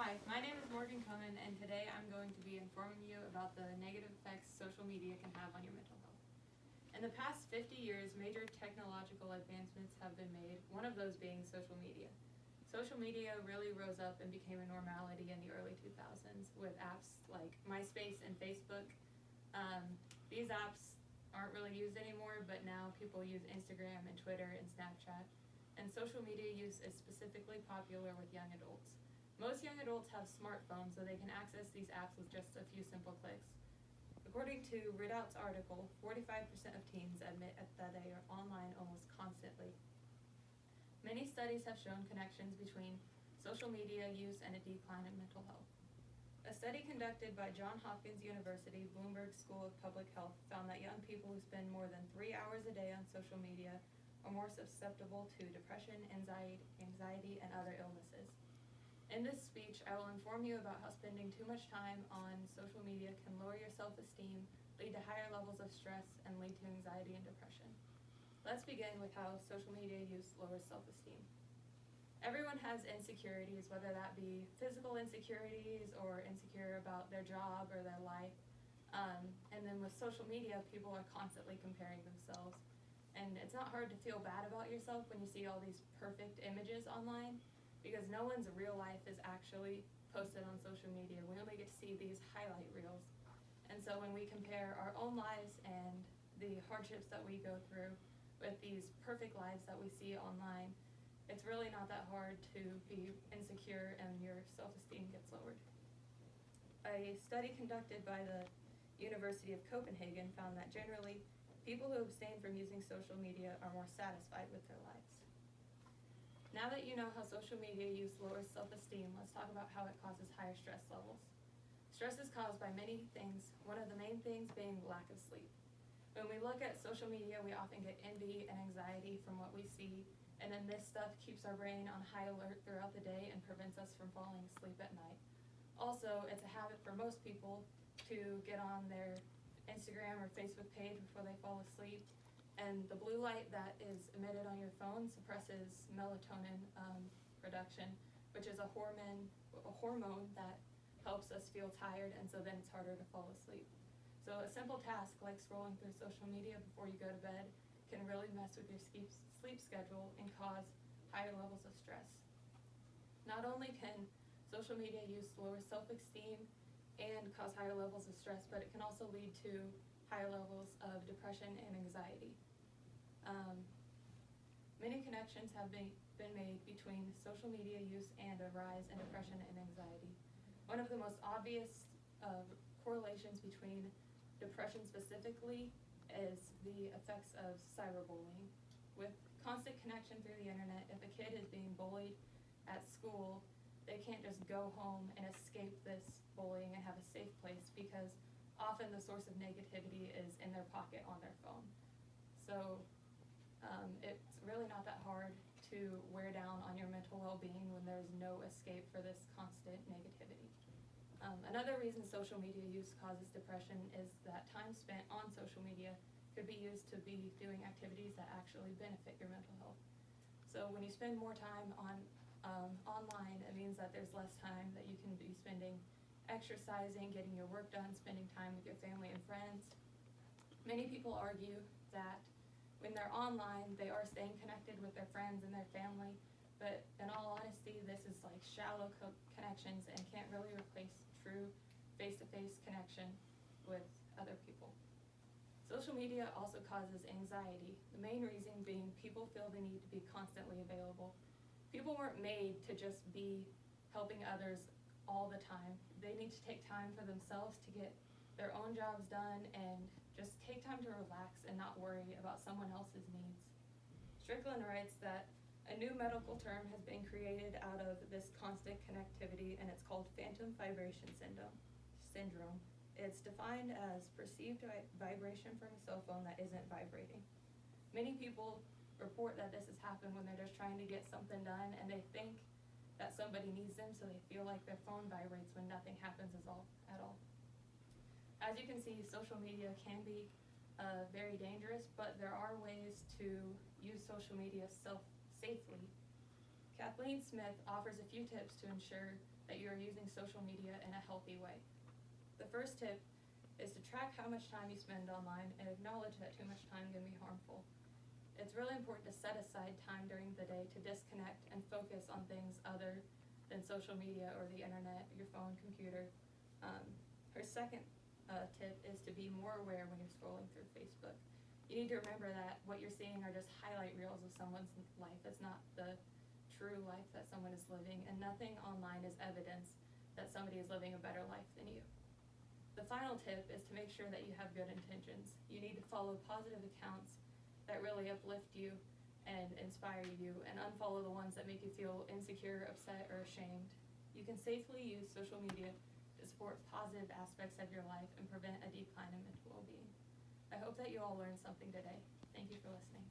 Hi, my name is Morgan Cohen, and today I'm going to be informing you about the negative effects social media can have on your mental health. In the past 50 years, major technological advancements have been made, one of those being social media. Social media really rose up and became a normality in the early 2000s with apps like MySpace and Facebook. These apps aren't really used anymore, but now people use Instagram and Twitter and Snapchat. And social media use is specifically popular with young adults. Most young adults have smartphones, so they can access these apps with just a few simple clicks. According to Ridout's article, 45% of teens admit that they are online almost constantly. Many studies have shown connections between social media use and a decline in mental health. A study conducted by Johns Hopkins University Bloomberg School of Public Health found that young people who spend more than 3 hours a day on social media are more susceptible to depression, anxiety, and other illnesses. In this speech, I will inform you about how spending too much time on social media can lower your self-esteem, lead to higher levels of stress, and lead to anxiety and depression. Let's begin with how social media use lowers self-esteem. Everyone has insecurities, whether that be physical insecurities or insecure about their job or their life. And then with social media, people are constantly comparing themselves. And it's not hard to feel bad about yourself when you see all these perfect images online, because no one's real life is actually posted on social media. We only get to see these highlight reels. And so when we compare our own lives and the hardships that we go through with these perfect lives that we see online, it's really not that hard to be insecure and your self-esteem gets lowered. A study conducted by the University of Copenhagen found that generally, people who abstain from using social media are more satisfied with their lives. Now that you know how social media use lowers self-esteem, let's talk about how it causes higher stress levels. Stress is caused by many things, one of the main things being lack of sleep. When we look at social media, we often get envy and anxiety from what we see, and then this stuff keeps our brain on high alert throughout the day and prevents us from falling asleep at night. Also, it's a habit for most people to get on their Instagram or Facebook page before they fall asleep, and the blue light that is emitted on your phone suppresses melatonin production, which is a hormone that helps us feel tired, and so then it's harder to fall asleep. So a simple task like scrolling through social media before you go to bed can really mess with your sleep schedule and cause higher levels of stress. Not only can social media use lower self-esteem and cause higher levels of stress, but it can also lead to higher levels of depression and anxiety. Many connections have been made between social media use and a rise in depression and anxiety. One of the most obvious correlations between depression specifically is the effects of cyberbullying. With constant connection through the internet, if a kid is being bullied at school, they can't just go home and escape this bullying and have a safe place, because often the source of negativity is in their pocket on their phone. So it's really not that hard to wear down on your mental well-being when there's no escape for this constant negativity. Another reason social media use causes depression is that time spent on social media could be used to be doing activities that actually benefit your mental health. So when you spend more time on online, it means that there's less time that you can be spending exercising, getting your work done, spending time with your family and friends. Many people argue that when they're online, they are staying connected with their friends and their family, but in all honesty, this is like shallow connections and can't really replace true face-to-face connection with other people. Social media also causes anxiety, the main reason being people feel the need to be constantly available. People weren't made to just be helping others all the time. They need to take time for themselves to get their own jobs done and just take time to relax and not worry about someone else's needs. Strickland writes that a new medical term has been created out of this constant connectivity, and it's called phantom vibration syndrome. It's defined as perceived vibration from a cell phone that isn't vibrating. Many people report that this has happened when they're just trying to get something done and they think that somebody needs them, so they feel like their phone vibrates when nothing happens at all. As you can see, social media can be very dangerous, but there are ways to use social media safely. Kathleen Smith offers a few tips to ensure that you are using social media in a healthy way. The first tip is to track how much time you spend online and acknowledge that too much time can be harmful. It's really important to set aside time during the day to disconnect and focus on things other than social media or the internet, your phone, computer. Her second tip is to be more aware when you're scrolling through Facebook. You need to remember that what you're seeing are just highlight reels of someone's life. It's not the true life that someone is living, and nothing online is evidence that somebody is living a better life than you. The final tip is to make sure that you have good intentions. You need to follow positive accounts that really uplift you and inspire you, and unfollow the ones that make you feel insecure, upset, or ashamed. You can safely use social media to support positive aspects of your life and prevent a decline in mental well-being. I hope that you all learned something today. Thank you for listening.